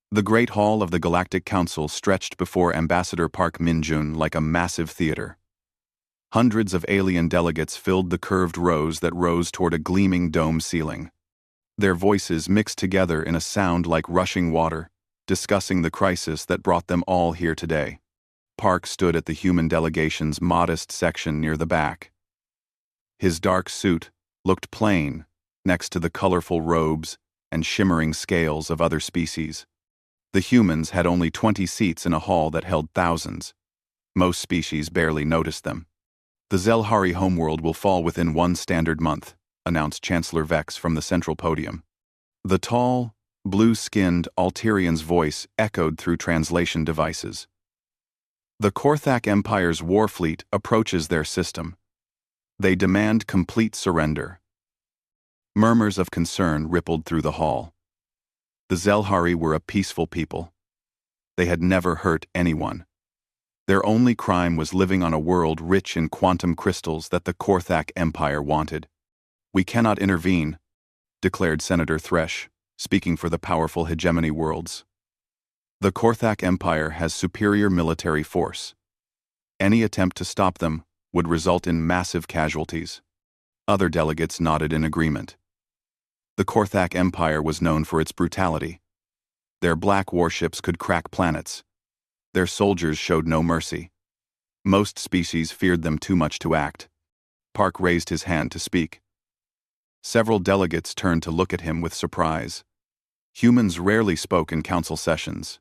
The Great Hall of the Galactic Council stretched before Ambassador Park Min-jun like a massive theater. Hundreds of alien delegates filled the curved rows that rose toward a gleaming dome ceiling. Their voices mixed together in a sound like rushing water, discussing the crisis that brought them all here today. Park stood at the human delegation's modest section near the back. His dark suit looked plain next to the colorful robes and shimmering scales of other species. The humans had only 20 seats in a hall that held thousands. Most species barely noticed them. The Zelhari homeworld will fall within one standard month, announced Chancellor Vex from the central podium. The tall, blue-skinned Alterian's voice echoed through translation devices. The Korthak Empire's war fleet approaches their system. They demand complete surrender. Murmurs of concern rippled through the hall. The Zelhari were a peaceful people. They had never hurt anyone. Their only crime was living on a world rich in quantum crystals that the Korthak Empire wanted. "We cannot intervene," declared Senator Thresh, speaking for the powerful hegemony worlds. "The Korthak Empire has superior military force. Any attempt to stop them would result in massive casualties." Other delegates nodded in agreement. The Korthak Empire was known for its brutality. Their black warships could crack planets. Their soldiers showed no mercy. Most species feared them too much to act. Park raised his hand to speak. Several delegates turned to look at him with surprise. Humans rarely spoke in council sessions.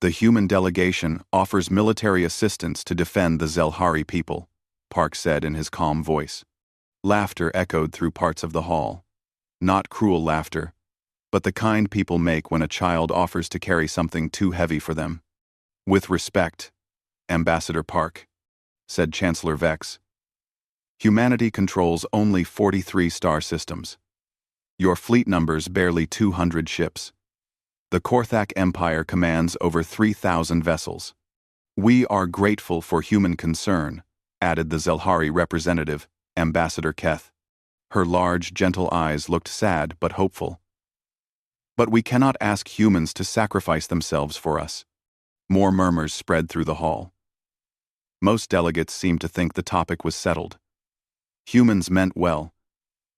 "The human delegation offers military assistance to defend the Zelhari people," Park said in his calm voice. Laughter echoed through parts of the hall. Not cruel laughter, but the kind people make when a child offers to carry something too heavy for them. "With respect, Ambassador Park," said Chancellor Vex. "Humanity controls only 43 star systems. Your fleet numbers barely 200 ships. The Korthak Empire commands over 3,000 vessels. We are grateful for human concern," added the Zelhari representative, Ambassador Keth. Her large, gentle eyes looked sad but hopeful. "But we cannot ask humans to sacrifice themselves for us." More murmurs spread through the hall. Most delegates seemed to think the topic was settled. Humans meant well,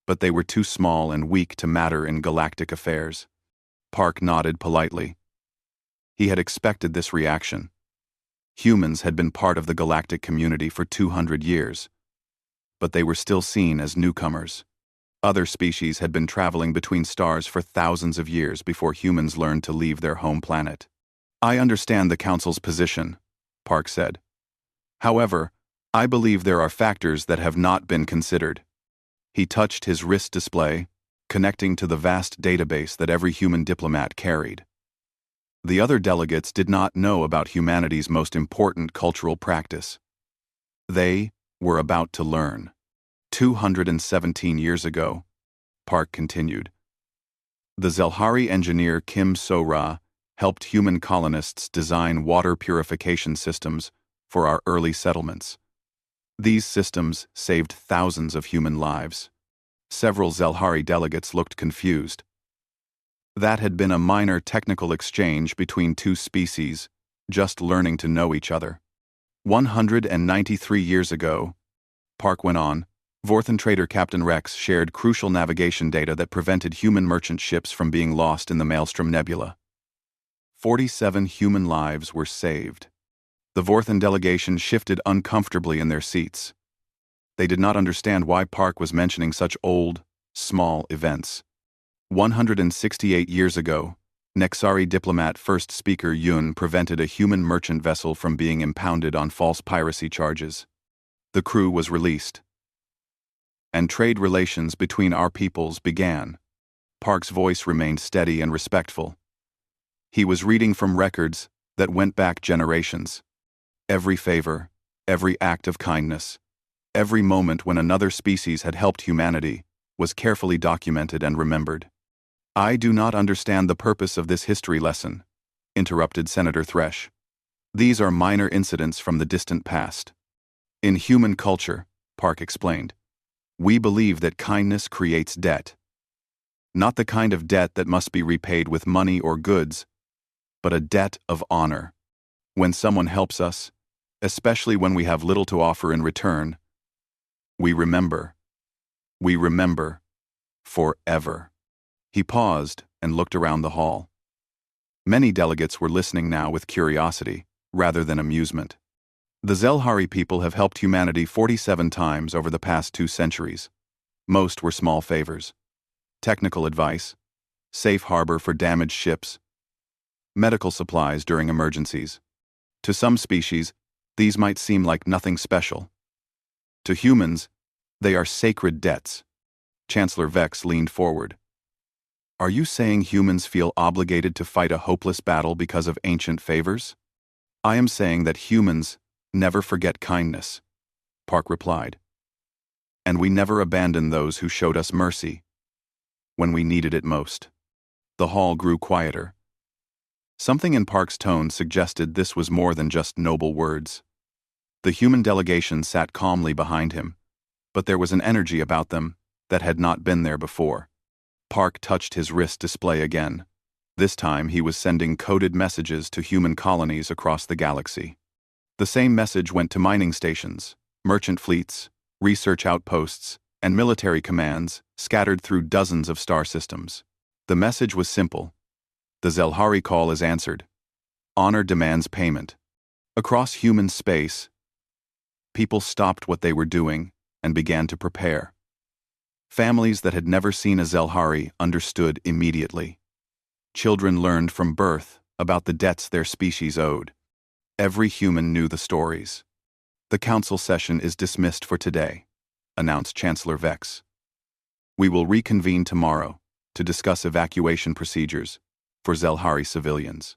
but they were too small and weak to matter in galactic affairs. Park nodded politely. He had expected this reaction. Humans had been part of the galactic community for 200 years. But they were still seen as newcomers. Other species had been traveling between stars for thousands of years before humans learned to leave their home planet. "I understand the Council's position," Park said. "However, I believe there are factors that have not been considered." He touched his wrist display, connecting to the vast database that every human diplomat carried. The other delegates did not know about humanity's most important cultural practice. They were about to learn. 217 years ago, Park continued, the Zelhari engineer Kim So-ra helped human colonists design water purification systems for our early settlements. These systems saved thousands of human lives. Several Zelhari delegates looked confused. That had been a minor technical exchange between two species, just learning to know each other. 193 years ago, Park went on, Vorthan trader Captain Rex shared crucial navigation data that prevented human merchant ships from being lost in the Maelstrom Nebula. 47 human lives were saved. The Vorthan delegation shifted uncomfortably in their seats. They did not understand why Park was mentioning such old, small events. 168 years ago, Nexari diplomat First Speaker Yun prevented a human merchant vessel from being impounded on false piracy charges. The crew was released. And trade relations between our peoples began. Park's voice remained steady and respectful. He was reading from records that went back generations. Every favor, every act of kindness, every moment when another species had helped humanity was carefully documented and remembered. "I do not understand the purpose of this history lesson," interrupted Senator Thresh. "These are minor incidents from the distant past. In human culture," Park explained, "we believe that kindness creates debt. Not the kind of debt that must be repaid with money or goods, but a debt of honor. When someone helps us, especially when we have little to offer in return, we remember. We remember. Forever. He paused and looked around the hall. Many delegates were listening now with curiosity, rather than amusement. The Zelhari people have helped humanity 47 times over the past 2 centuries. Most were small favors. Technical advice, safe harbor for damaged ships, medical supplies during emergencies. To some species, these might seem like nothing special. To humans, they are sacred debts. Chancellor Vex leaned forward. Are you saying humans feel obligated to fight a hopeless battle because of ancient favors? I am saying that humans never forget kindness, Park replied. And we never abandon those who showed us mercy when we needed it most. The hall grew quieter. Something in Park's tone suggested this was more than just noble words. The human delegation sat calmly behind him, but there was an energy about them that had not been there before. Park touched his wrist display again. This time he was sending coded messages to human colonies across the galaxy. The same message went to mining stations, merchant fleets, research outposts, and military commands scattered through dozens of star systems. The message was simple. The Zelhari call is answered. Honor demands payment. Across human space, people stopped what they were doing and began to prepare. Families that had never seen a Zelhari understood immediately. Children learned from birth about the debts their species owed. Every human knew the stories. The council session is dismissed for today, announced Chancellor Vex. We will reconvene tomorrow to discuss evacuation procedures for Zelhari civilians.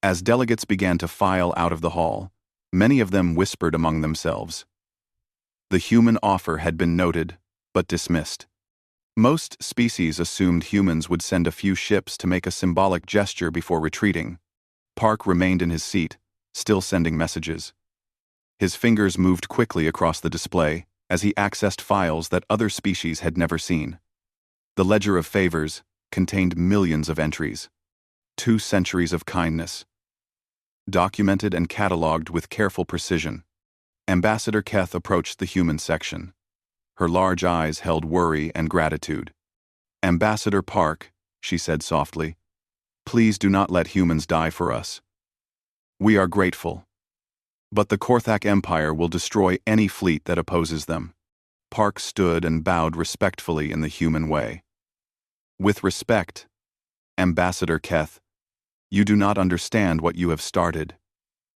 As delegates began to file out of the hall, many of them whispered among themselves. The human offer had been noted, but dismissed. Most species assumed humans would send a few ships to make a symbolic gesture before retreating. Park remained in his seat, still sending messages. His fingers moved quickly across the display as he accessed files that other species had never seen. The ledger of favors contained millions of entries. 2 centuries of kindness. Documented and catalogued with careful precision. Ambassador Keth approached the human section. Her large eyes held worry and gratitude. Ambassador Park, she said softly, please do not let humans die for us. We are grateful. But the Korthak Empire will destroy any fleet that opposes them. Park stood and bowed respectfully in the human way. With respect, Ambassador Keth, you do not understand what you have started.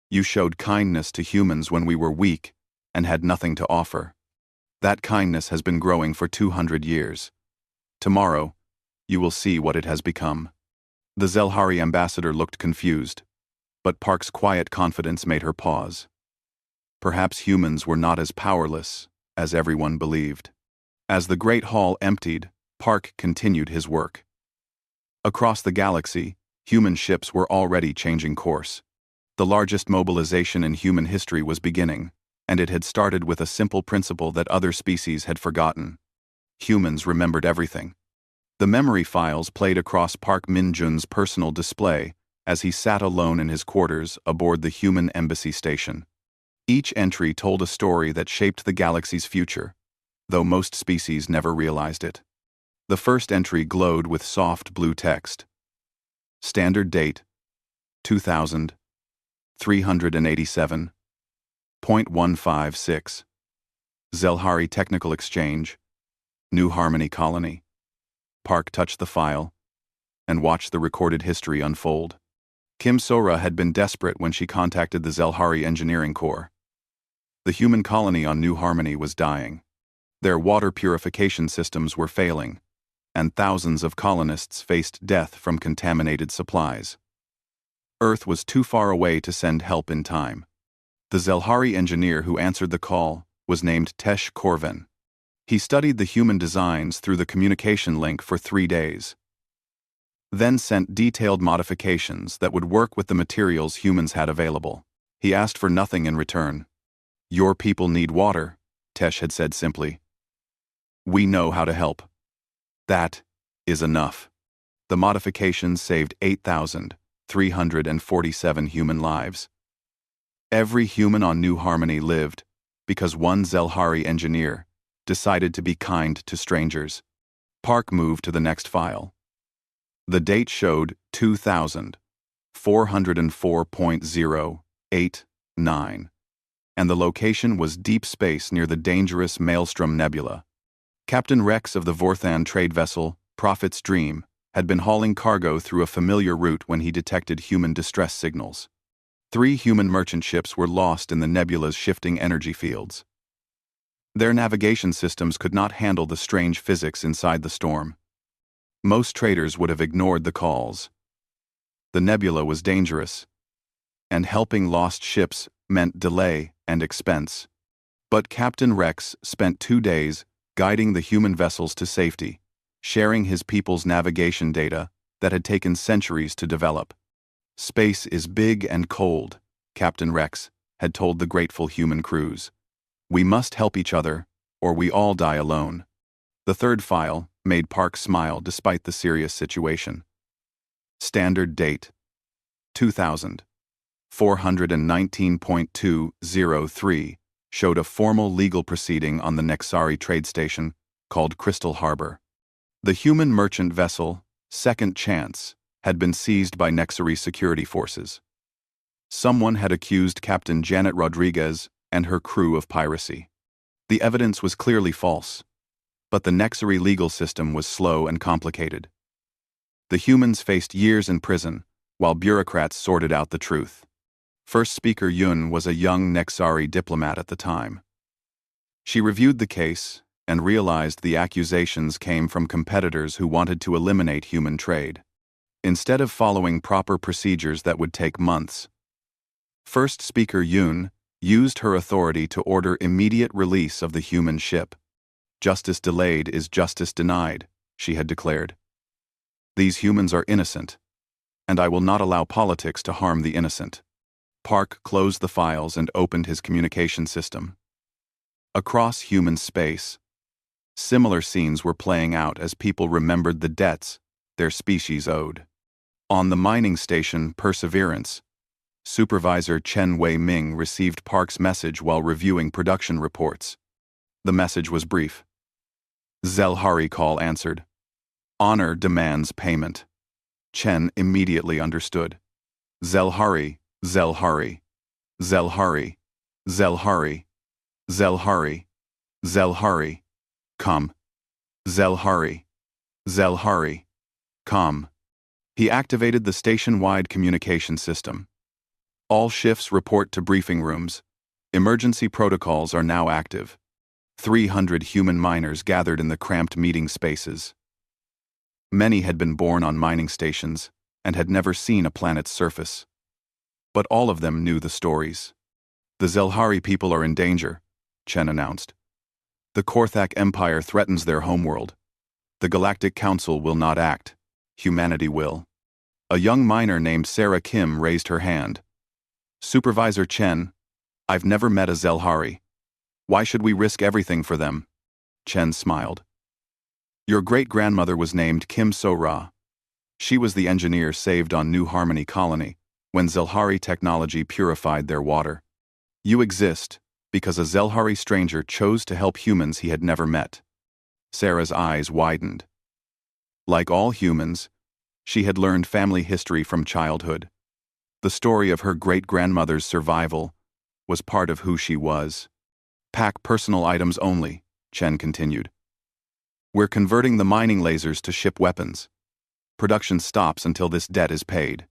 You showed kindness to humans when we were weak and had nothing to offer. That kindness has been growing for 200 years. Tomorrow, you will see what it has become. The Zelhari ambassador looked confused, but Park's quiet confidence made her pause. Perhaps humans were not as powerless as everyone believed. As the great hall emptied, Park continued his work. Across the galaxy, human ships were already changing course. The largest mobilization in human history was beginning, and it had started with a simple principle that other species had forgotten. Humans remembered everything. The memory files played across Park Min-jun's personal display as he sat alone in his quarters aboard the human embassy station. Each entry told a story that shaped the galaxy's future, though most species never realized it. The first entry glowed with soft blue text. Standard date, 2387.156. Zelhari Technical Exchange, New Harmony Colony. Park touched the file and watched the recorded history unfold. Kim Sora had been desperate when she contacted the Zelhari Engineering Corps. The human colony on New Harmony was dying. Their water purification systems were failing, and thousands of colonists faced death from contaminated supplies. Earth was too far away to send help in time. The Zelhari engineer who answered the call was named Tesh Korvan. He studied the human designs through the communication link for 3 days, then sent detailed modifications that would work with the materials humans had available. He asked for nothing in return. Your people need water, Tesh had said simply. We know how to help. That is enough. The modifications saved 8,000 347 human lives. Every human on New Harmony lived because one Zelhari engineer decided to be kind to strangers. Park moved to the next file. The date showed 2404.089, and the location was deep space near the dangerous Maelstrom Nebula. Captain Rex of the Vorthan trade vessel, Prophet's Dream, had been hauling cargo through a familiar route when he detected human distress signals. 3 human merchant ships were lost in the nebula's shifting energy fields. Their navigation systems could not handle the strange physics inside the storm. Most traders would have ignored the calls. The nebula was dangerous, and helping lost ships meant delay and expense. But Captain Rex spent 2 days guiding the human vessels to safety, sharing his people's navigation data that had taken centuries to develop. Space is big and cold, Captain Rex had told the grateful human crews. We must help each other, or we all die alone. The third file made Park smile despite the serious situation. Standard date 2419.203 showed a formal legal proceeding on the Nexari trade station called Crystal Harbor. The human merchant vessel, Second Chance, had been seized by Nexari security forces. Someone had accused Captain Janet Rodriguez and her crew of piracy. The evidence was clearly false, but the Nexari legal system was slow and complicated. The humans faced years in prison, while bureaucrats sorted out the truth. First speaker Yun was a young Nexari diplomat at the time. She reviewed the case and realized the accusations came from competitors who wanted to eliminate human trade, instead of following proper procedures that would take months. First speaker Yun used her authority to order immediate release of the human ship. Justice delayed is justice denied, she had declared. These humans are innocent, and I will not allow politics to harm the innocent. Park closed the files and opened his communication system. Across human space, similar scenes were playing out as people remembered the debts their species owed. On the mining station Perseverance, Supervisor Chen Wei-Ming received Park's message while reviewing production reports. The message was brief. Zelhari call answered. Honor demands payment. Chen immediately understood. Zelhari, Zelhari, Zelhari, Zelhari, Zelhari, Zelhari, come. Zelhari, Zelhari, come. He activated the station-wide communication system. All shifts report to briefing rooms. Emergency protocols are now active. 300 human miners gathered in the cramped meeting spaces. Many had been born on mining stations and had never seen a planet's surface. But all of them knew the stories. The Zelhari people are in danger, Chen announced. The Korthak Empire threatens their homeworld. The Galactic Council will not act. Humanity will. A young miner named Sarah Kim raised her hand. Supervisor Chen, I've never met a Zelhari. Why should we risk everything for them? Chen smiled. Your great-grandmother was named Kim So-ra. She was the engineer saved on New Harmony Colony when Zelhari technology purified their water. You exist because a Zelhari stranger chose to help humans he had never met. Sarah's eyes widened. Like all humans, she had learned family history from childhood. The story of her great-grandmother's survival was part of who she was. Pack personal items only, Chen continued. We're converting the mining lasers to ship weapons. Production stops until this debt is paid.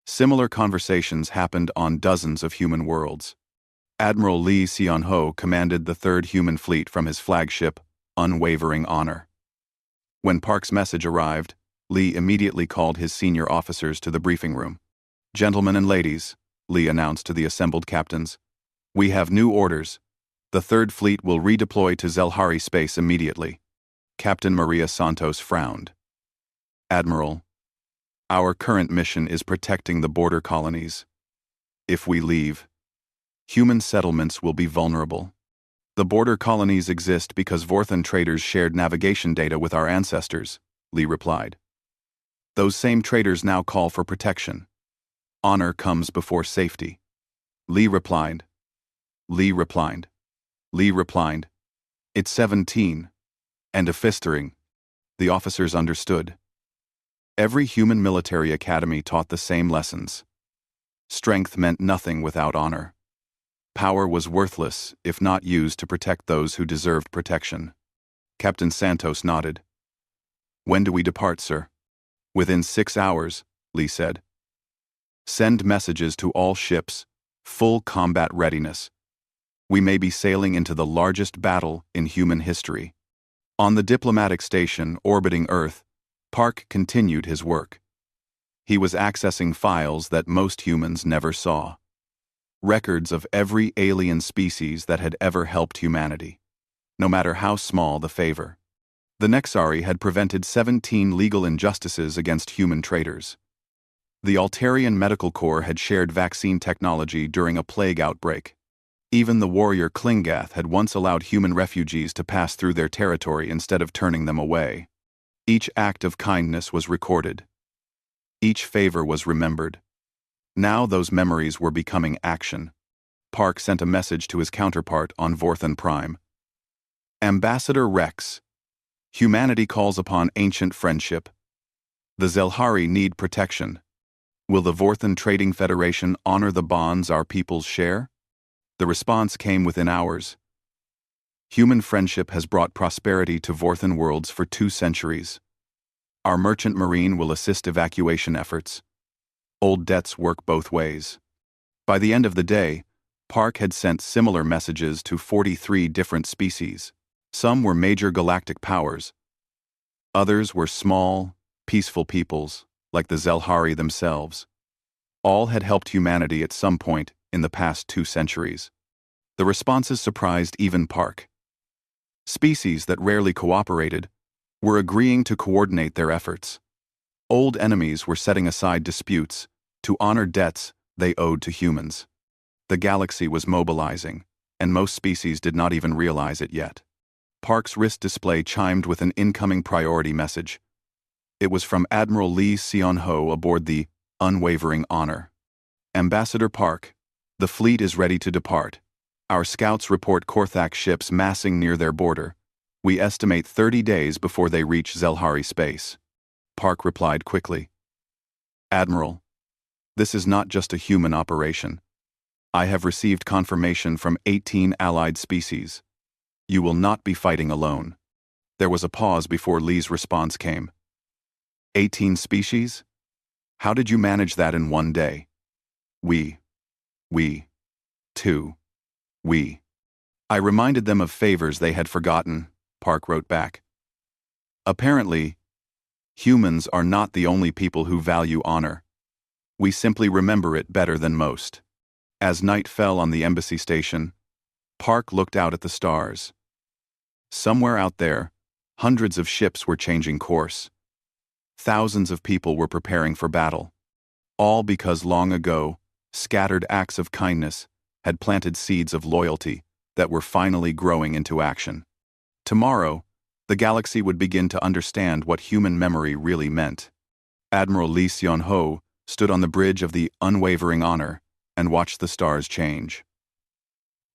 Similar conversations happened on dozens of human worlds. Admiral Lee Seon-ho commanded the 3rd Human Fleet from his flagship, Unwavering Honor. When Park's message arrived, Lee immediately called his senior officers to the briefing room. Gentlemen and ladies, Lee announced to the assembled captains, we have new orders. The 3rd Fleet will redeploy to Zelhari space immediately. Captain Maria Santos frowned. Admiral, our current mission is protecting the border colonies. If we leave, human settlements will be vulnerable. The border colonies exist because Vorthan traders shared navigation data with our ancestors, Lee replied. Those same traitors now call for protection. Honor comes before safety. Lee replied. Lee replied. Lee replied. It's 17. And a fistering. The officers understood. Every human military academy taught the same lessons. Strength meant nothing without honor. Power was worthless if not used to protect those who deserved protection. Captain Santos nodded. When do we depart, sir? Within 6 hours, Lee said. Send messages to all ships, full combat readiness. We may be sailing into the largest battle in human history. On the diplomatic station orbiting Earth, Park continued his work. He was accessing files that most humans never saw. Records of every alien species that had ever helped humanity, no matter how small the favor. The Nexari had prevented 17 legal injustices against human traitors. The Altarian Medical Corps had shared vaccine technology during a plague outbreak. Even the warrior Klingath had once allowed human refugees to pass through their territory instead of turning them away. Each act of kindness was recorded. Each favor was remembered. Now those memories were becoming action. Park sent a message to his counterpart on Vorthan Prime. Ambassador Rex. Humanity calls upon ancient friendship. The Zelhari need protection. Will the Vorthan Trading Federation honor the bonds our peoples share? The response came within hours. Human friendship has brought prosperity to Vorthan worlds for 2 centuries. Our merchant marine will assist evacuation efforts. Old debts work both ways. By the end of the day, Park had sent similar messages to 43 different species. Some were major galactic powers. Others were small, peaceful peoples, like the Zelhari themselves. All had helped humanity at some point in the past 2 centuries. The responses surprised even Park. Species that rarely cooperated were agreeing to coordinate their efforts. Old enemies were setting aside disputes to honor debts they owed to humans. The galaxy was mobilizing, and most species did not even realize it yet. Park's wrist display chimed with an incoming priority message. It was from Admiral Lee Seon-ho aboard the Unwavering Honor. Ambassador Park, the fleet is ready to depart. Our scouts report Korthak ships massing near their border. We estimate 30 days before they reach Zelhari space. Park replied quickly. Admiral, this is not just a human operation. I have received confirmation from 18 allied species. You will not be fighting alone. There was a pause before Lee's response came. 18 species? How did you manage that in one day? We. I reminded them of favors they had forgotten, Park wrote back. Apparently, humans are not the only people who value honor. We simply remember it better than most. As night fell on the embassy station, Park looked out at the stars. Somewhere out there, hundreds of ships were changing course. Thousands of people were preparing for battle. All because long ago, scattered acts of kindness had planted seeds of loyalty that were finally growing into action. Tomorrow, the galaxy would begin to understand what human memory really meant. Admiral Lee Seon-ho stood on the bridge of the Unwavering Honor and watched the stars change.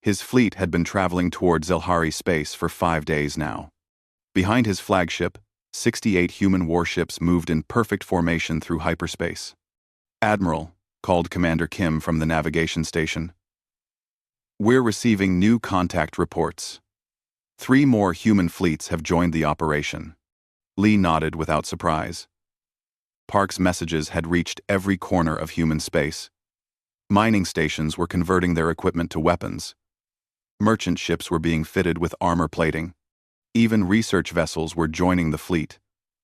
His fleet had been traveling toward Zelhari space for 5 days now. Behind his flagship, 68 human warships moved in perfect formation through hyperspace. Admiral, called Commander Kim from the navigation station. We're receiving new contact reports. 3 more human fleets have joined the operation. Lee nodded without surprise. Park's messages had reached every corner of human space. Mining stations were converting their equipment to weapons. Merchant ships were being fitted with armor plating. Even research vessels were joining the fleet,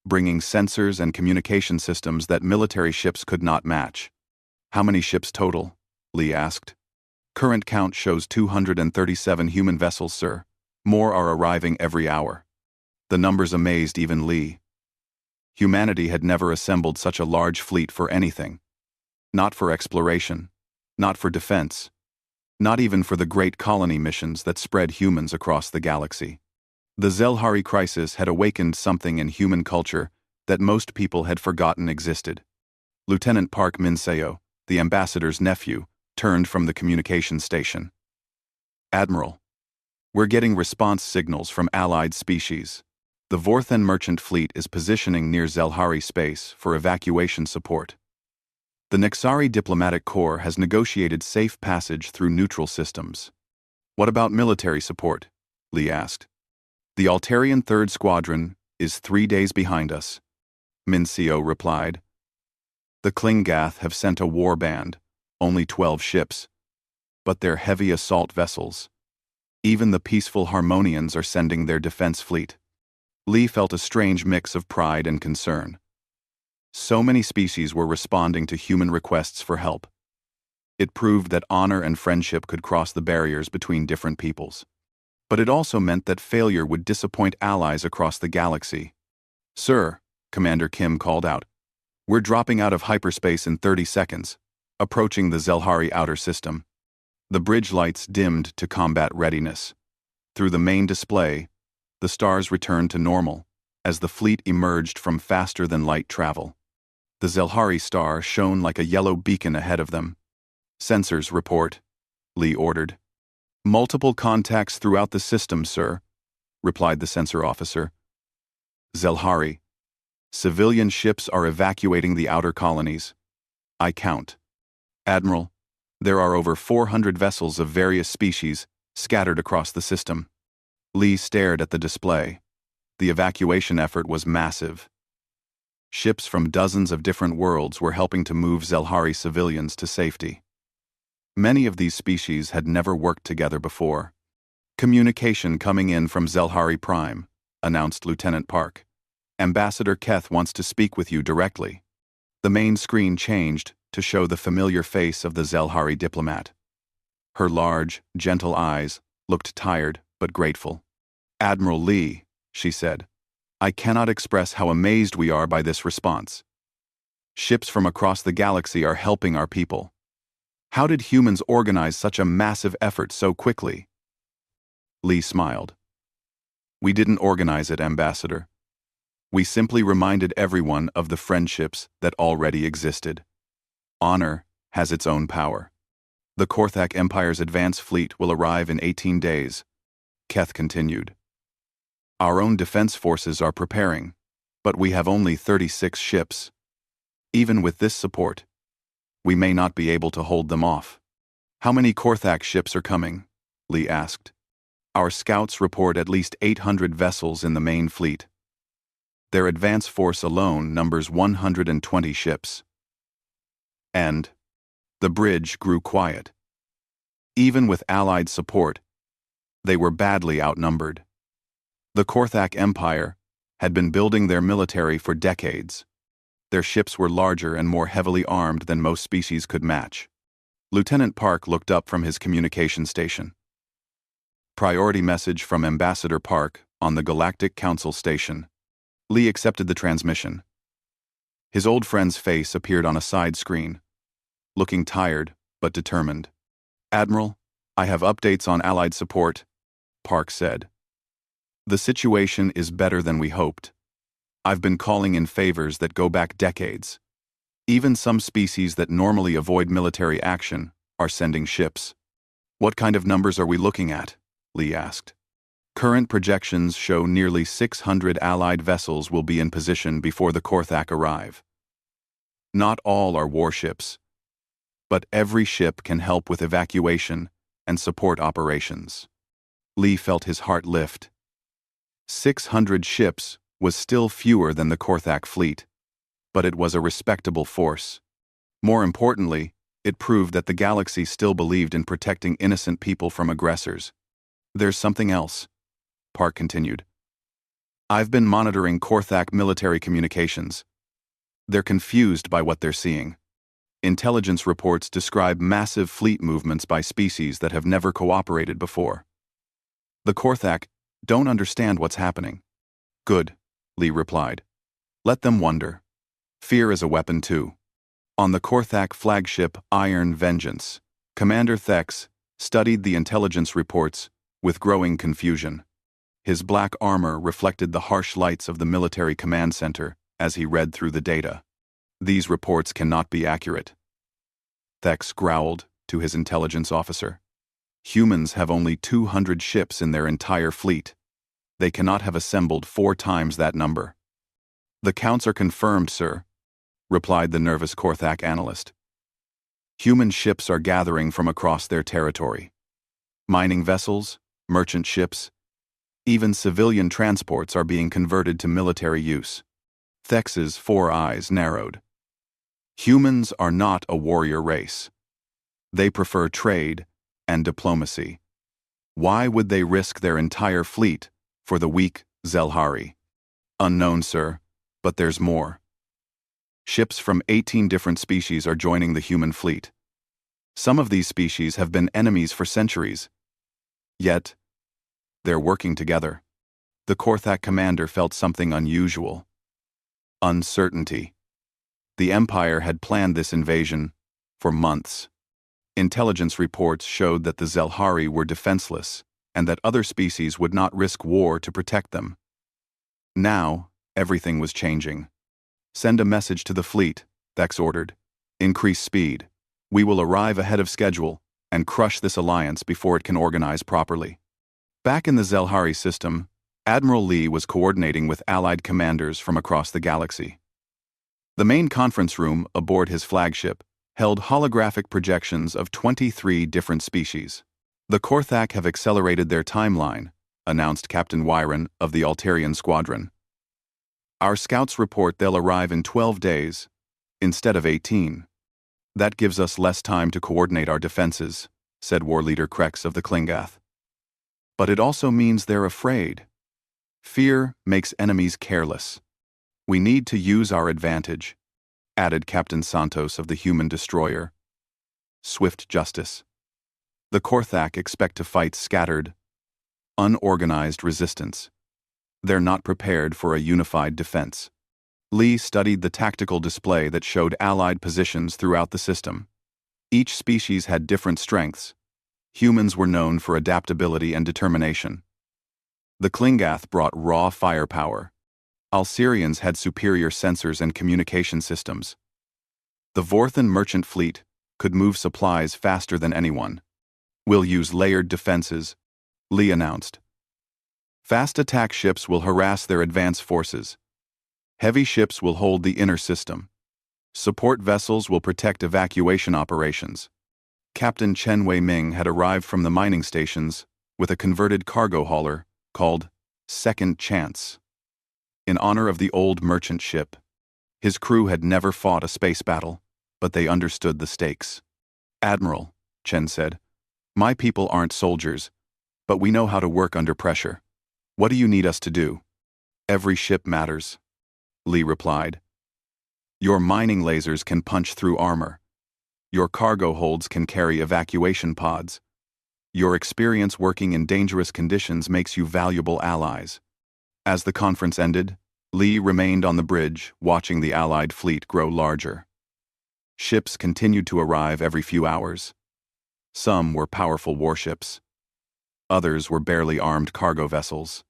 bringing sensors and communication systems that military ships could not match. How many ships total? Lee asked. Current count shows 237 human vessels, sir. More are arriving every hour. The numbers amazed even Lee. Humanity had never assembled such a large fleet for anything. Not for exploration, not for defense, not even for the great colony missions that spread humans across the galaxy. The Zelhari crisis had awakened something in human culture that most people had forgotten existed. Lieutenant Park Min-seo, the ambassador's nephew, turned from the communication station. "Admiral, we're getting response signals from allied species. The Vorthen merchant fleet is positioning near Zelhari space for evacuation support. The Nexari diplomatic corps has negotiated safe passage through neutral systems." "What about military support?" Lee asked. "The Altarian 3rd Squadron is 3 days behind us," Min-seo replied. "The Klingath have sent a war band, only 12 ships, but they're heavy assault vessels. Even the peaceful Harmonians are sending their defense fleet." Lee felt a strange mix of pride and concern. So many species were responding to human requests for help. It proved that honor and friendship could cross the barriers between different peoples. But it also meant that failure would disappoint allies across the galaxy. "Sir," Commander Kim called out, "we're dropping out of hyperspace in 30 seconds, approaching the Zelhari outer system." The bridge lights dimmed to combat readiness. Through the main display, the stars returned to normal as the fleet emerged from faster-than-light travel. The Zelhari star shone like a yellow beacon ahead of them. "Sensors report," Lee ordered. "Multiple contacts throughout the system, sir," replied the sensor officer. "Zelhari. Civilian ships are evacuating the outer colonies. I count. Admiral, there are over 400 vessels of various species scattered across the system." Lee stared at the display. The evacuation effort was massive. Ships from dozens of different worlds were helping to move Zelhari civilians to safety. Many of these species had never worked together before. "Communication coming in from Zelhari Prime," announced Lieutenant Park. "Ambassador Keth wants to speak with you directly." The main screen changed to show the familiar face of the Zelhari diplomat. Her large, gentle eyes looked tired but grateful. "Admiral Lee," she said, "I cannot express how amazed we are by this response. Ships from across the galaxy are helping our people. How did humans organize such a massive effort so quickly?" Lee smiled. "We didn't organize it, Ambassador. We simply reminded everyone of the friendships that already existed. Honor has its own power. The Korthak Empire's advance fleet will arrive in 18 days, Keth continued. "Our own defense forces are preparing, but we have only 36 ships. Even with this support, we may not be able to hold them off." "How many Korthak ships are coming?" Lee asked. "Our scouts report at least 800 vessels in the main fleet. Their advance force alone numbers 120 ships." And the bridge grew quiet. Even with Allied support, they were badly outnumbered. The Korthak Empire had been building their military for decades. Their ships were larger and more heavily armed than most species could match. Lieutenant Park looked up from his communication station. "Priority message from Ambassador Park on the Galactic Council station." Lee accepted the transmission. His old friend's face appeared on a side screen, looking tired but determined. "Admiral, I have updates on Allied support," Park said. "The situation is better than we hoped. I've been calling in favors that go back decades. Even some species that normally avoid military action are sending ships." "What kind of numbers are we looking at?" Lee asked. "Current projections show nearly 600 Allied vessels will be in position before the Korthak arrive. Not all are warships, but every ship can help with evacuation and support operations." Lee felt his heart lift. 600 ships was still fewer than the Korthak fleet, but it was a respectable force. More importantly, it proved that the galaxy still believed in protecting innocent people from aggressors. "There's something else," Park continued. "I've been monitoring Korthak military communications. They're confused by what they're seeing. Intelligence reports describe massive fleet movements by species that have never cooperated before. The Korthak don't understand what's happening." "Good," Lee replied. "Let them wonder. Fear is a weapon too." On the Korthak flagship Iron Vengeance, Commander Thex studied the intelligence reports with growing confusion. His black armor reflected the harsh lights of the military command center as he read through the data. These reports cannot be accurate. Thex growled to his intelligence officer. Humans have only 200 ships in their entire fleet. They cannot have assembled 4 times that number. The counts are confirmed, sir, replied the nervous Korthak analyst. Human ships are gathering from across their territory. Mining vessels, merchant ships, even civilian transports are being converted to military use. Thex's 4 eyes narrowed. Humans are not a warrior race. They prefer trade and diplomacy. Why would they risk their entire fleet for the weak Zelhari? Unknown, sir, but there's more. Ships from 18 different species are joining the human fleet. Some of these species have been enemies for centuries. Yet, they're working together. The Korthak commander felt something unusual. Uncertainty. The Empire had planned this invasion for months. Intelligence reports showed that the Zelhari were defenseless and that other species would not risk war to protect them. Now, everything was changing. Send a message to the fleet, Thex ordered. Increase speed. We will arrive ahead of schedule and crush this alliance before it can organize properly. Back in the Zelhari system, Admiral Lee was coordinating with Allied commanders from across the galaxy. The main conference room aboard his flagship held holographic projections of 23 different species. The Korthak have accelerated their timeline, announced Captain Wyron of the Altarian Squadron. Our scouts report they'll arrive in 12 days, instead of 18. That gives us less time to coordinate our defenses, said War Leader Krex of the Klingath. But it also means they're afraid. Fear makes enemies careless. We need to use our advantage, added Captain Santos of the Human Destroyer. Swift justice. The Korthak expect to fight scattered, unorganized resistance. They're not prepared for a unified defense. Lee studied the tactical display that showed Allied positions throughout the system. Each species had different strengths. Humans were known for adaptability and determination. The Klingath brought raw firepower. Alcerians had superior sensors and communication systems. The Vorthan merchant fleet could move supplies faster than anyone. We'll use layered defenses, Lee announced. Fast attack ships will harass their advance forces. Heavy ships will hold the inner system. Support vessels will protect evacuation operations. Captain Chen Wei-Ming had arrived from the mining stations with a converted cargo hauler called Second Chance. In honor of the old merchant ship, his crew had never fought a space battle, but they understood the stakes. Admiral, Chen said, my people aren't soldiers, but we know how to work under pressure. What do you need us to do? Every ship matters, Lee replied. Your mining lasers can punch through armor. Your cargo holds can carry evacuation pods. Your experience working in dangerous conditions makes you valuable allies. As the conference ended, Lee remained on the bridge, watching the Allied fleet grow larger. Ships continued to arrive every few hours. Some were powerful warships. Others were barely armed cargo vessels.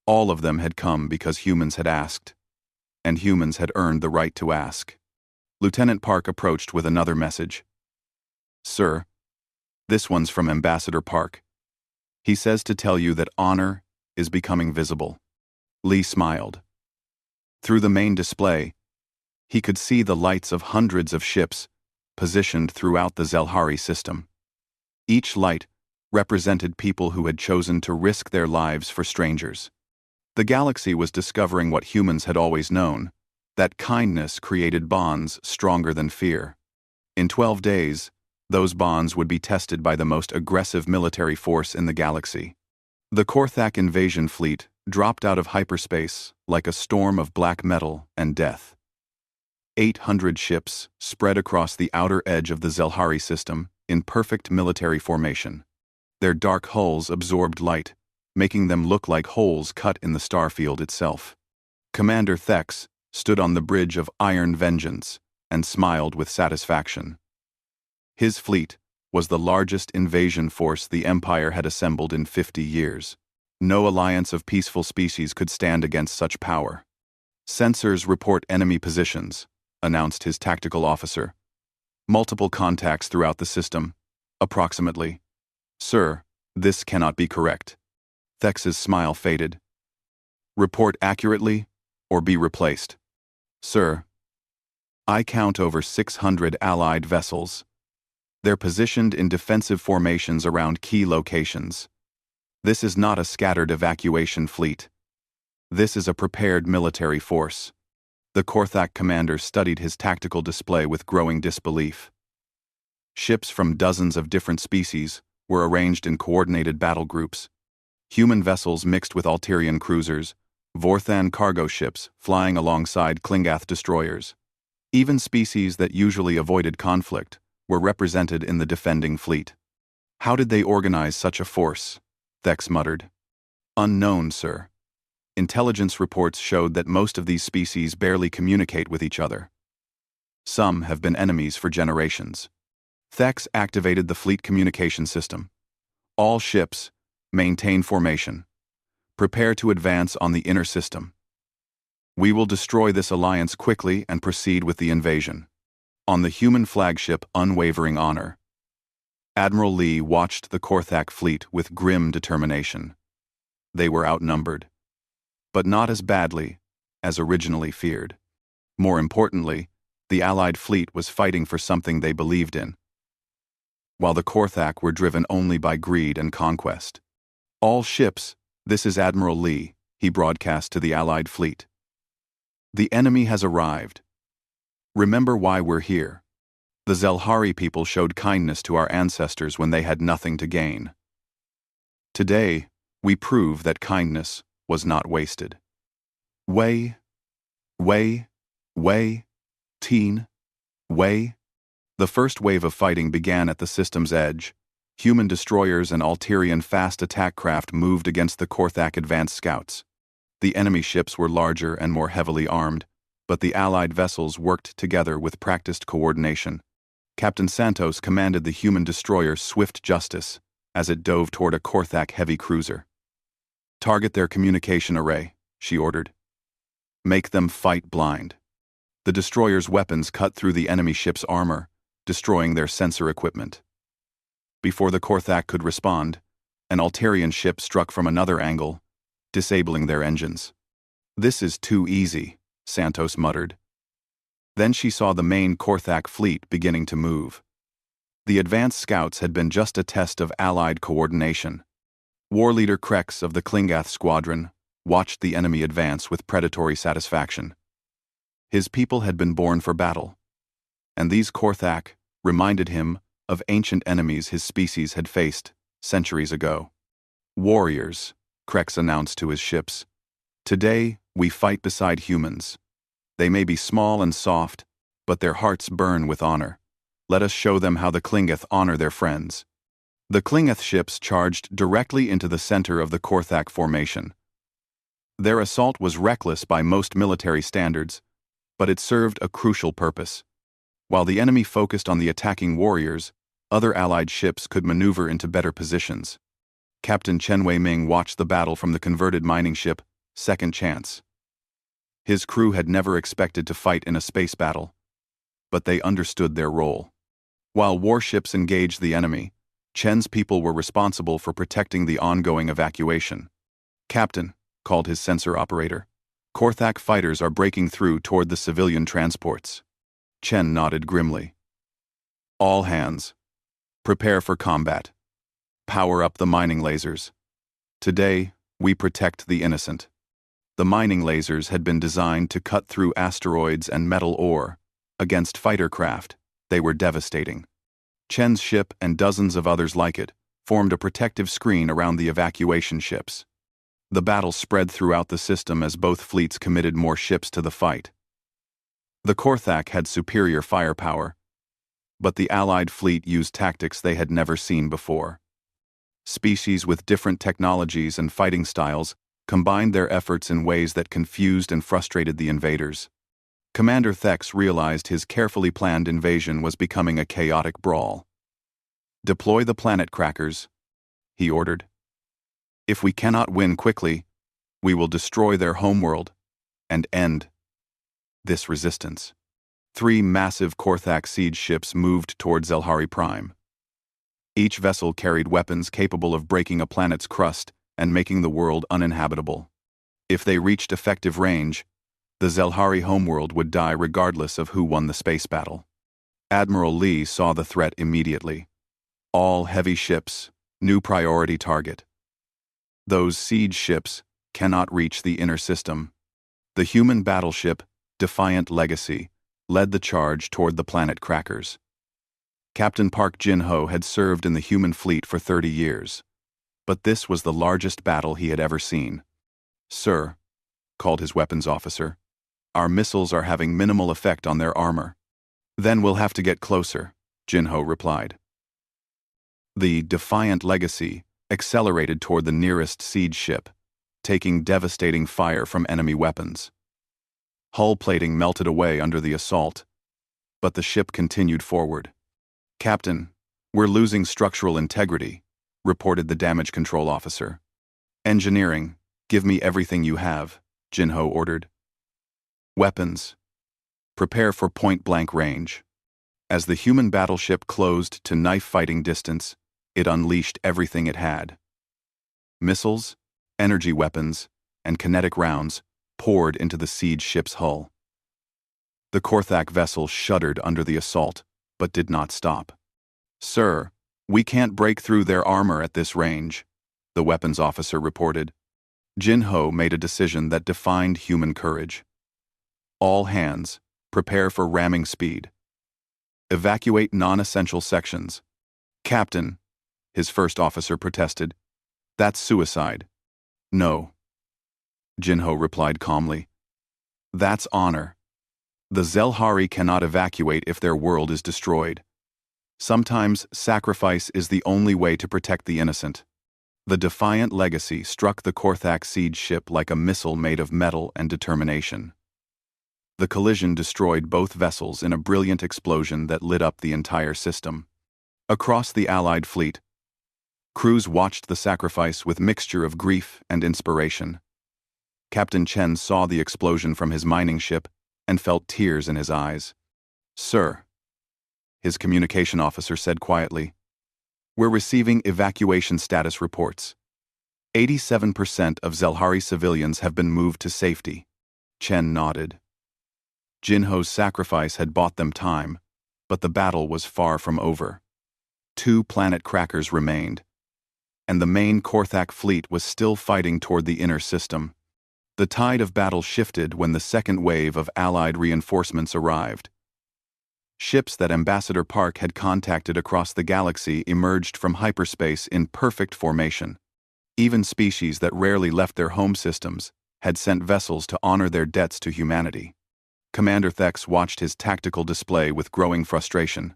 All of them had come because humans had asked, and humans had earned the right to ask. Lieutenant Park approached with another message. Sir, this one's from Ambassador Park. He says to tell you that honor is becoming visible. Lee smiled. Through the main display, he could see the lights of hundreds of ships positioned throughout the Zelhari system. Each light represented people who had chosen to risk their lives for strangers. The galaxy was discovering what humans had always known, that kindness created bonds stronger than fear. In 12 days, those bonds would be tested by the most aggressive military force in the galaxy. The Korthak invasion fleet dropped out of hyperspace like a storm of black metal and death. 800 ships spread across the outer edge of the Zelhari system in perfect military formation. Their dark hulls absorbed light, making them look like holes cut in the starfield itself. Commander Thex stood on the bridge of Iron Vengeance and smiled with satisfaction. His fleet was the largest invasion force the Empire had assembled in 50 years. No alliance of peaceful species could stand against such power. Sensors report enemy positions, announced his tactical officer. Multiple contacts throughout the system, approximately. Sir, this cannot be correct. Thex's smile faded. Report accurately, or be replaced. Sir, I count over 600 Allied vessels. They're positioned in defensive formations around key locations. This is not a scattered evacuation fleet. This is a prepared military force. The Korthak commander studied his tactical display with growing disbelief. Ships from dozens of different species were arranged in coordinated battle groups. Human vessels mixed with Alterian cruisers, Vorthan cargo ships flying alongside Klingath destroyers. Even species that usually avoided conflict were represented in the defending fleet. How did they organize such a force? Thex muttered. Unknown, sir. Intelligence reports showed that most of these species barely communicate with each other. Some have been enemies for generations. Thex activated the fleet communication system. All ships, maintain formation. Prepare to advance on the inner system. We will destroy this alliance quickly and proceed with the invasion. On the human flagship Unwavering Honor. Admiral Lee watched the Korthak fleet with grim determination. They were outnumbered. But not as badly as originally feared. More importantly, the Allied fleet was fighting for something they believed in, while the Korthak were driven only by greed and conquest. All ships, this is Admiral Lee, he broadcast to the Allied fleet. The enemy has arrived. Remember why we're here. The Zelhari people showed kindness to our ancestors when they had nothing to gain. Today, we prove that kindness was not wasted. Way, teen, way. The first wave of fighting began at the system's edge. Human destroyers and Alterian fast attack craft moved against the Korthak advanced scouts. The enemy ships were larger and more heavily armed, but the Allied vessels worked together with practiced coordination. Captain Santos commanded the human destroyer Swift Justice as it dove toward a Korthak heavy cruiser. Target their communication array, she ordered. Make them fight blind. The destroyer's weapons cut through the enemy ship's armor, destroying their sensor equipment. Before the Korthak could respond, an Alterian ship struck from another angle, disabling their engines. This is too easy, Santos muttered. Then she saw the main Korthak fleet beginning to move. The advanced scouts had been just a test of Allied coordination. War leader Krex of the Klingath squadron watched the enemy advance with predatory satisfaction. His people had been born for battle, and these Korthak reminded him of ancient enemies his species had faced centuries ago. Warriors, Krex announced to his ships. Today, we fight beside humans. They may be small and soft, but their hearts burn with honor. Let us show them how the Klingath honor their friends. The Klingath ships charged directly into the center of the Korthak formation. Their assault was reckless by most military standards, but it served a crucial purpose. While the enemy focused on the attacking warriors, other Allied ships could maneuver into better positions. Captain Chen Wei-Ming watched the battle from the converted mining ship Second Chance. His crew had never expected to fight in a space battle, but they understood their role. While warships engaged the enemy, Chen's people were responsible for protecting the ongoing evacuation. Captain, called his sensor operator, Korthak fighters are breaking through toward the civilian transports. Chen nodded grimly. All hands. Prepare for combat. Power up the mining lasers. Today, we protect the innocent. The mining lasers had been designed to cut through asteroids and metal ore. Against fighter craft, they were devastating. Chen's ship and dozens of others like it formed a protective screen around the evacuation ships. The battle spread throughout the system as both fleets committed more ships to the fight. The Korthak had superior firepower, but the Allied fleet used tactics they had never seen before. Species with different technologies and fighting styles combined their efforts in ways that confused and frustrated the invaders. Commander Thex realized his carefully planned invasion was becoming a chaotic brawl. Deploy the planet crackers, he ordered. If we cannot win quickly, we will destroy their homeworld and end this resistance. 3 massive Korthak siege ships moved toward Zelhari Prime. Each vessel carried weapons capable of breaking a planet's crust and making the world uninhabitable. If they reached effective range, the Zelhari homeworld would die regardless of who won the space battle. Admiral Lee saw the threat immediately. All heavy ships, new priority target. Those siege ships cannot reach the inner system. The human battleship, Defiant Legacy, led the charge toward the planet Crackers. Captain Park Jin-ho had served in the human fleet for 30 years, but this was the largest battle he had ever seen. "Sir," called his weapons officer, "our missiles are having minimal effect on their armor." "Then we'll have to get closer," Jin-ho replied. The Defiant Legacy accelerated toward the nearest siege ship, taking devastating fire from enemy weapons. Hull plating melted away under the assault, but the ship continued forward. "Captain, we're losing structural integrity," reported the damage control officer. "Engineering, give me everything you have," Jin-ho ordered. "Weapons, prepare for point-blank range." As the human battleship closed to knife-fighting distance, it unleashed everything it had. Missiles, energy weapons, and kinetic rounds poured into the siege ship's hull. The Korthak vessel shuddered under the assault, but did not stop. "Sir, we can't break through their armor at this range," the weapons officer reported. Jin-ho made a decision that defined human courage. "All hands, prepare for ramming speed. Evacuate non-essential sections." "Captain," his first officer protested, "that's suicide." "No," Jin-ho replied calmly. "That's honor. The Zelhari cannot evacuate if their world is destroyed. Sometimes sacrifice is the only way to protect the innocent." The Defiant Legacy struck the Korthak siege ship like a missile made of metal and determination. The collision destroyed both vessels in a brilliant explosion that lit up the entire system. Across the Allied fleet, crews watched the sacrifice with mixture of grief and inspiration. Captain Chen saw the explosion from his mining ship and felt tears in his eyes. "Sir," his communication officer said quietly, "we're receiving evacuation status reports. 87% of Zelhari civilians have been moved to safety." Chen nodded. Jin-ho's sacrifice had bought them time, but the battle was far from over. 2 planet Crackers remained, and the main Korthak fleet was still fighting toward the inner system. The tide of battle shifted when the second wave of Allied reinforcements arrived. Ships that Ambassador Park had contacted across the galaxy emerged from hyperspace in perfect formation. Even species that rarely left their home systems had sent vessels to honor their debts to humanity. Commander Thex watched his tactical display with growing frustration.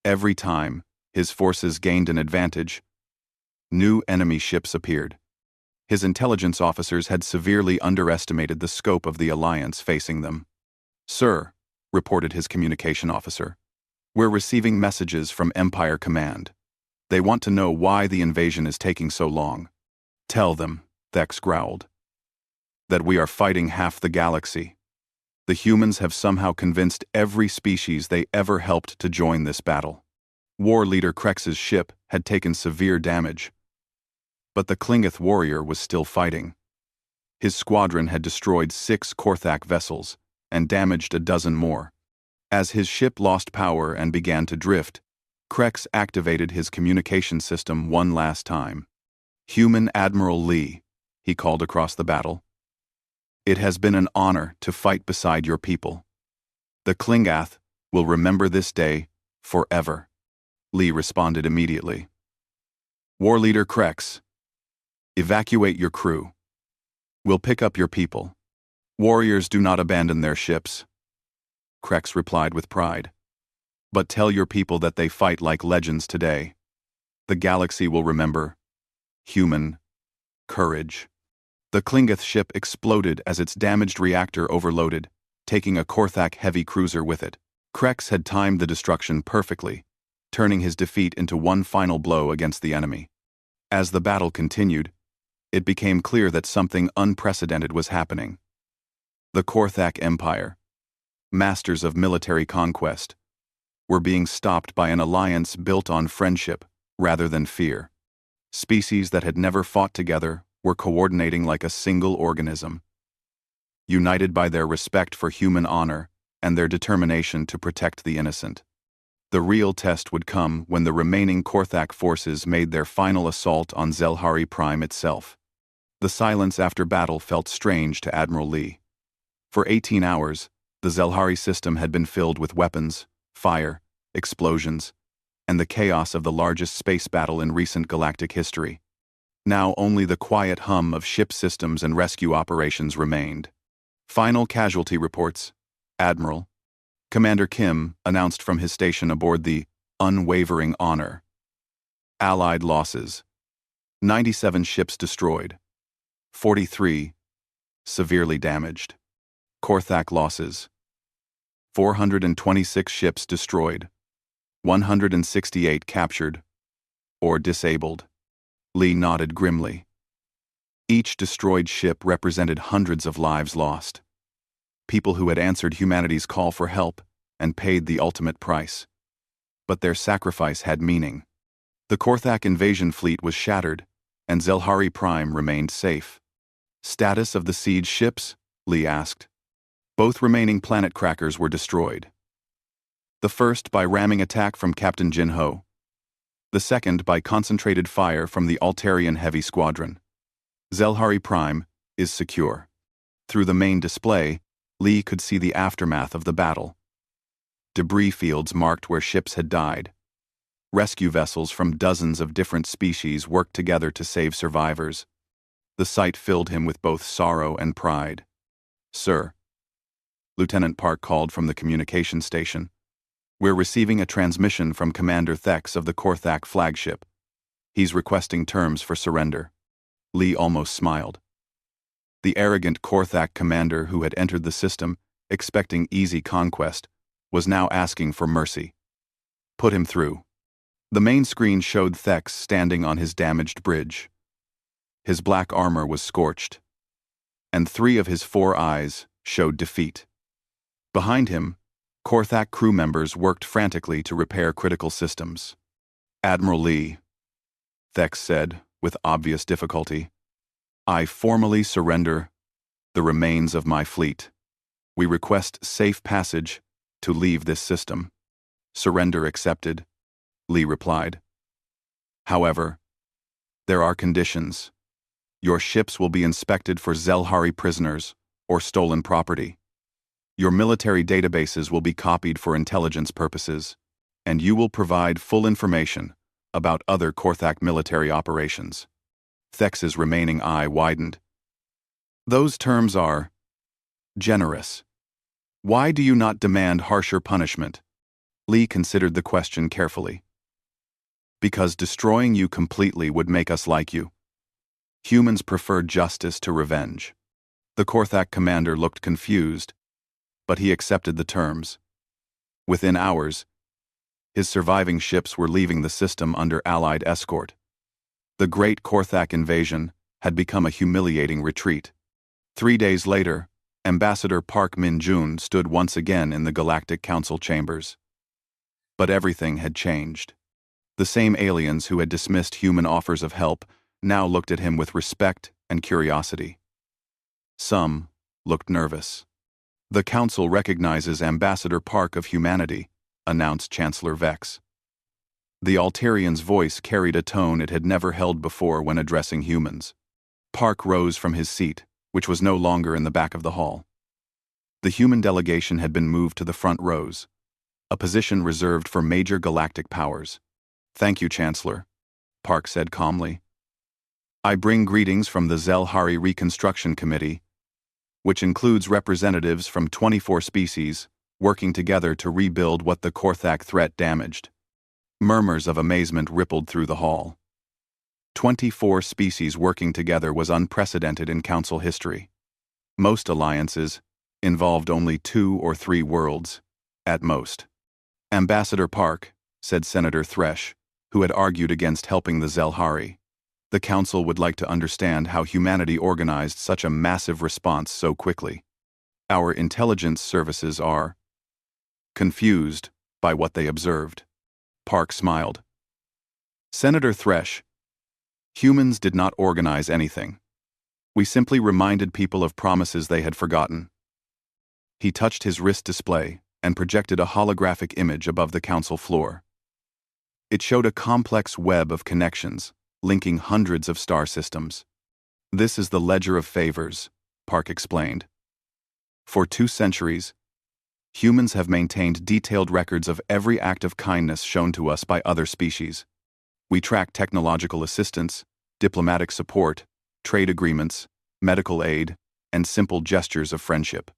Every time his forces gained an advantage, new enemy ships appeared. His intelligence officers had severely underestimated the scope of the alliance facing them. "Sir," reported his communication officer, "we're receiving messages from Empire Command. They want to know why the invasion is taking so long." "Tell them," Thex growled, "that we are fighting half the galaxy. The humans have somehow convinced every species they ever helped to join this battle." War leader Krex's ship had taken severe damage, but the Klingith warrior was still fighting. His squadron had destroyed 6 Korthak vessels and damaged a dozen more. As his ship lost power and began to drift, Krex activated his communication system one last time. "Human Admiral Lee," he called across the battle, "it has been an honor to fight beside your people. The Klingath will remember this day forever." Lee responded immediately. "War leader Krex, evacuate your crew. We'll pick up your people. Warriors do not abandon their ships." Krex replied with pride. "But tell your people that they fight like legends today. The galaxy will remember human courage." The Klingith ship exploded as its damaged reactor overloaded, taking a Korthak heavy cruiser with it. Krex had timed the destruction perfectly, turning his defeat into one final blow against the enemy. As the battle continued, it became clear that something unprecedented was happening. The Korthak Empire, masters of military conquest, were being stopped by an alliance built on friendship rather than fear. Species that had never fought together were coordinating like a single organism, united by their respect for human honor and their determination to protect the innocent. The real test would come when the remaining Korthak forces made their final assault on Zelhari Prime itself. The silence after battle felt strange to Admiral Lee. For 18 hours, the Zelhari system had been filled with weapons, fire, explosions, and the chaos of the largest space battle in recent galactic history. Now only the quiet hum of ship systems and rescue operations remained. Final casualty reports. Admiral Commander Kim announced from his station aboard the Unwavering Honor. Allied losses: 97 ships destroyed, 43 severely damaged. Korthak losses: 426 ships destroyed, 168 captured or disabled. Lee nodded grimly. Each destroyed ship represented hundreds of lives lost. People who had answered humanity's call for help and paid the ultimate price. But their sacrifice had meaning. The Korthak invasion fleet was shattered, and Zelhari Prime remained safe. Status of the siege ships? Lee asked. Both remaining planet crackers were destroyed. The first by ramming attack from Captain Jinho. The second by concentrated fire from the Altarian Heavy Squadron. Zelhari Prime is secure. Through the main display, Lee could see the aftermath of the battle. Debris fields marked where ships had died. Rescue vessels from dozens of different species worked together to save survivors. The sight filled him with both sorrow and pride. "Sir," Lieutenant Park called from the communication station, "we're receiving a transmission from Commander Thex of the Korthak flagship. He's requesting terms for surrender." Lee almost smiled. The arrogant Korthak commander who had entered the system, expecting easy conquest, was now asking for mercy. "Put him through." The main screen showed Thex standing on his damaged bridge. His black armor was scorched, and 3 of his 4 eyes showed defeat. Behind him, Korthak crew members worked frantically to repair critical systems. "Admiral Lee," Thex said, with obvious difficulty, "I formally surrender the remains of my fleet. We request safe passage to leave this system." "Surrender accepted," Lee replied. "However, there are conditions. Your ships will be inspected for Zelhari prisoners or stolen property. Your military databases will be copied for intelligence purposes, and you will provide full information about other Korthak military operations." Thex's remaining eye widened. "Those terms are generous. Why do you not demand harsher punishment?" Lee considered the question carefully. "Because destroying you completely would make us like you. Humans prefer justice to revenge." The Korthak commander looked confused, but he accepted the terms. Within hours, his surviving ships were leaving the system under Allied escort. The Great Korthak invasion had become a humiliating retreat. 3 days later, Ambassador Park Min-jun stood once again in the Galactic Council chambers. But everything had changed. The same aliens who had dismissed human offers of help now looked at him with respect and curiosity. Some looked nervous. "The Council recognizes Ambassador Park of humanity," announced Chancellor Vex. The Altarian's voice carried a tone it had never held before when addressing humans. Park rose from his seat, which was no longer in the back of the hall. The human delegation had been moved to the front rows, a position reserved for major galactic powers. "Thank you, Chancellor," Park said calmly. "I bring greetings from the Zelhari Reconstruction Committee, which includes representatives from 24 species working together to rebuild what the Korthak threat damaged." Murmurs of amazement rippled through the hall. 24 species working together was unprecedented in Council history. Most alliances involved only 2 or 3 worlds, at most. "Ambassador Park," said Senator Thresh, who had argued against helping the Zelhari, "the Council would like to understand how humanity organized such a massive response so quickly." Our intelligence services are confused by what they observed. Park smiled. Senator Thresh, humans did not organize anything. We simply reminded people of promises they had forgotten. He touched his wrist display and projected a holographic image above the council floor. It showed a complex web of connections, linking hundreds of star systems. This is the Ledger of Favors, Park explained. For 2 centuries, humans have maintained detailed records of every act of kindness shown to us by other species. We track technological assistance, diplomatic support, trade agreements, medical aid, and simple gestures of friendship.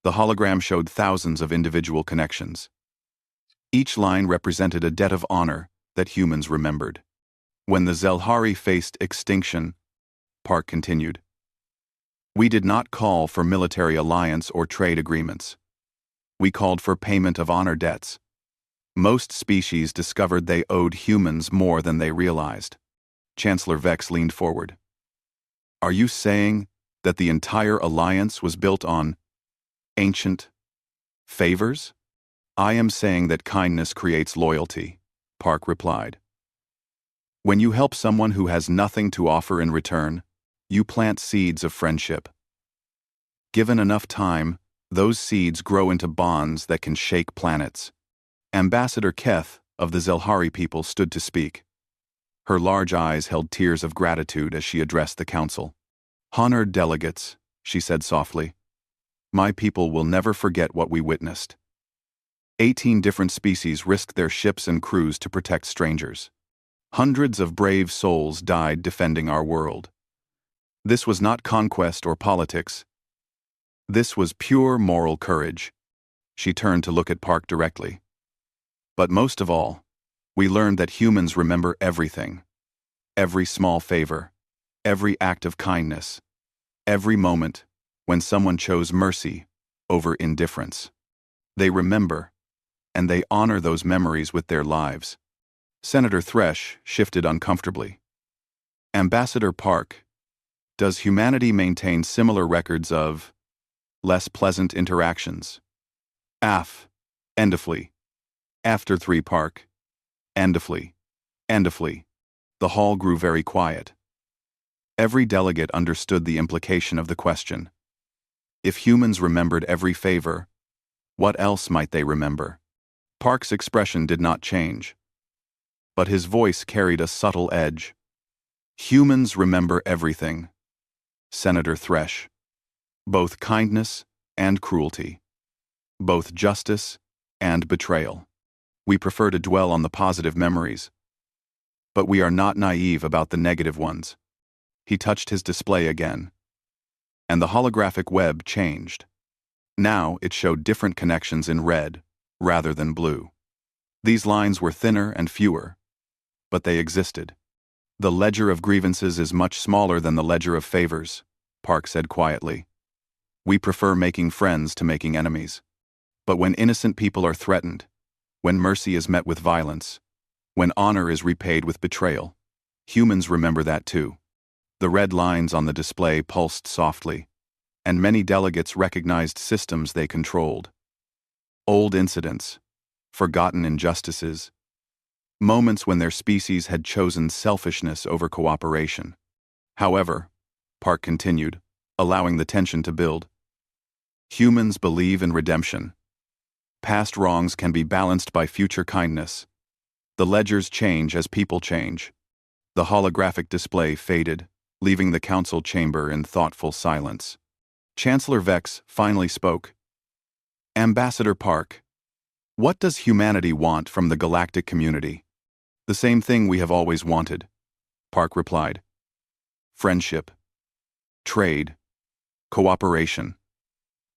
The hologram showed thousands of individual connections. Each line represented a debt of honor that humans remembered. When the Zelhari faced extinction, Park continued, we did not call for military alliance or trade agreements. We called for payment of honor debts. Most species discovered they owed humans more than they realized. Chancellor Vex leaned forward. Are you saying that the entire alliance was built on ancient favors? I am saying that kindness creates loyalty, Park replied. When you help someone who has nothing to offer in return, you plant seeds of friendship. Given enough time, those seeds grow into bonds that can shake planets. Ambassador Keth of the Zelhari people stood to speak. Her large eyes held tears of gratitude as she addressed the council. Honored delegates, she said softly, my people will never forget what we witnessed. 18 different species risked their ships and crews to protect strangers. Hundreds of brave souls died defending our world. This was not conquest or politics. This was pure moral courage. She turned to look at Park directly. But most of all, we learned that humans remember everything. Every small favor, every act of kindness, every moment when someone chose mercy over indifference. They remember, and they honor those memories with their lives. Senator Thresh shifted uncomfortably. Ambassador Park, does humanity maintain similar records of less pleasant interactions? Endlessly. After 3 Park. Endlessly. The hall grew very quiet. Every delegate understood the implication of the question. If humans remembered every favor, what else might they remember? Park's expression did not change, but his voice carried a subtle edge. Humans remember everything, Senator Thresh. Both kindness and cruelty. Both justice and betrayal. We prefer to dwell on the positive memories, but we are not naive about the negative ones. He touched his display again, and the holographic web changed. Now it showed different connections in red rather than blue. These lines were thinner and fewer, but they existed. The ledger of grievances is much smaller than the ledger of favors, Park said quietly. We prefer making friends to making enemies. But when innocent people are threatened, when mercy is met with violence, when honor is repaid with betrayal, humans remember that too. The red lines on the display pulsed softly, and many delegates recognized systems they controlled. Old incidents, forgotten injustices, moments when their species had chosen selfishness over cooperation. However, Park continued, allowing the tension to build, humans believe in redemption. Past wrongs can be balanced by future kindness. The ledgers change as people change. The holographic display faded, leaving the council chamber in thoughtful silence. Chancellor Vex finally spoke. Ambassador Park, what does humanity want from the galactic community? The same thing we have always wanted, Park replied. Friendship, trade, cooperation.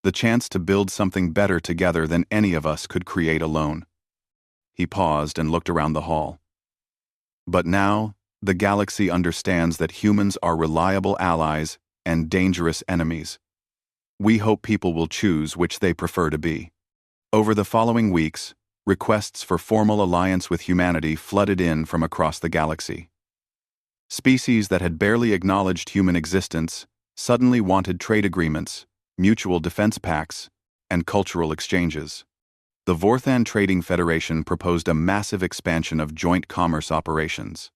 The chance to build something better together than any of us could create alone. He paused and looked around the hall. But now, the galaxy understands that humans are reliable allies and dangerous enemies. We hope people will choose which they prefer to be. Over the following weeks, requests for formal alliance with humanity flooded in from across the galaxy. Species that had barely acknowledged human existence suddenly wanted trade agreements, mutual defense pacts, and cultural exchanges. The Vorthan Trading Federation proposed a massive expansion of joint commerce operations.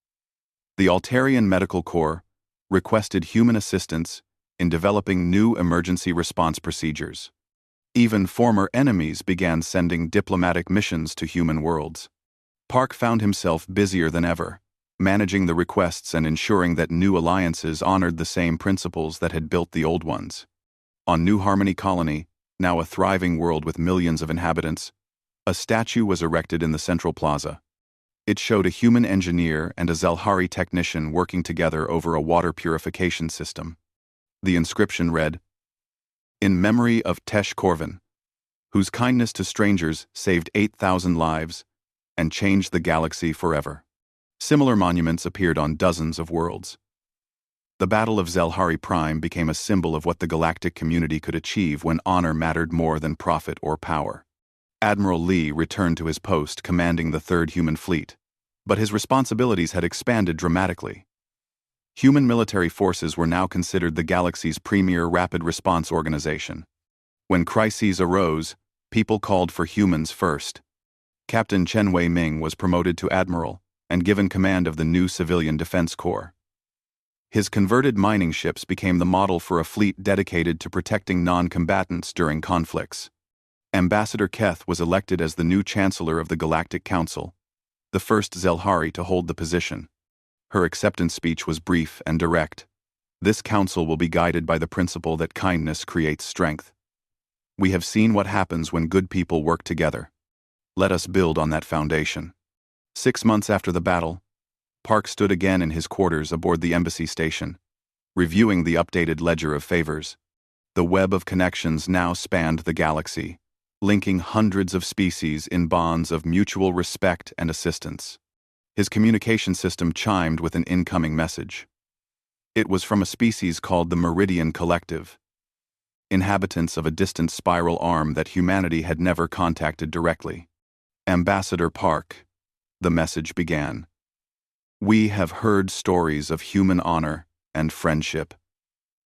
The Altarian Medical Corps requested human assistance in developing new emergency response procedures. Even former enemies began sending diplomatic missions to human worlds. Park found himself busier than ever, managing the requests and ensuring that new alliances honored the same principles that had built the old ones. On New Harmony Colony, now a thriving world with millions of inhabitants, a statue was erected in the central plaza. It showed a human engineer and a Zelhari technician working together over a water purification system. The inscription read, "In memory of Tesh Corvin, whose kindness to strangers saved 8,000 lives and changed the galaxy forever." Similar monuments appeared on dozens of worlds. The Battle of Zelhari Prime became a symbol of what the galactic community could achieve when honor mattered more than profit or power. Admiral Lee returned to his post commanding the Third Human Fleet, but his responsibilities had expanded dramatically. Human military forces were now considered the galaxy's premier rapid response organization. When crises arose, people called for humans first. Captain Chen Wei-Ming was promoted to admiral and given command of the new Civilian Defense Corps. His converted mining ships became the model for a fleet dedicated to protecting non-combatants during conflicts. Ambassador Keth was elected as the new Chancellor of the Galactic Council, the first Zelhari to hold the position. Her acceptance speech was brief and direct. This council will be guided by the principle that kindness creates strength. We have seen what happens when good people work together. Let us build on that foundation. 6 months after the battle, Park stood again in his quarters aboard the embassy station, reviewing the updated ledger of favors. The web of connections now spanned the galaxy, linking hundreds of species in bonds of mutual respect and assistance. His communication system chimed with an incoming message. It was from a species called the Meridian Collective, inhabitants of a distant spiral arm that humanity had never contacted directly. Ambassador Park, the message began. We have heard stories of human honor and friendship.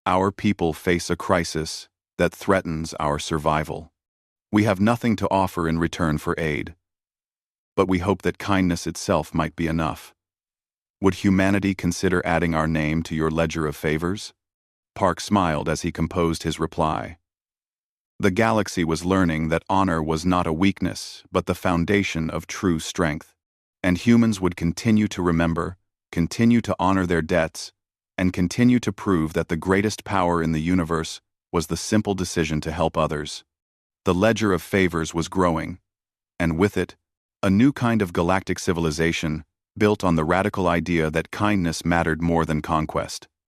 Our people face a crisis that threatens our survival. We have nothing to offer in return for aid, but we hope that kindness itself might be enough. Would humanity consider adding our name to your ledger of favors? Park smiled as he composed his reply. The galaxy was learning that honor was not a weakness, but the foundation of true strength, and humans would continue to remember, continue to honor their debts, and continue to prove that the greatest power in the universe was the simple decision to help others. The ledger of favors was growing, and with it, a new kind of galactic civilization built on the radical idea that kindness mattered more than conquest.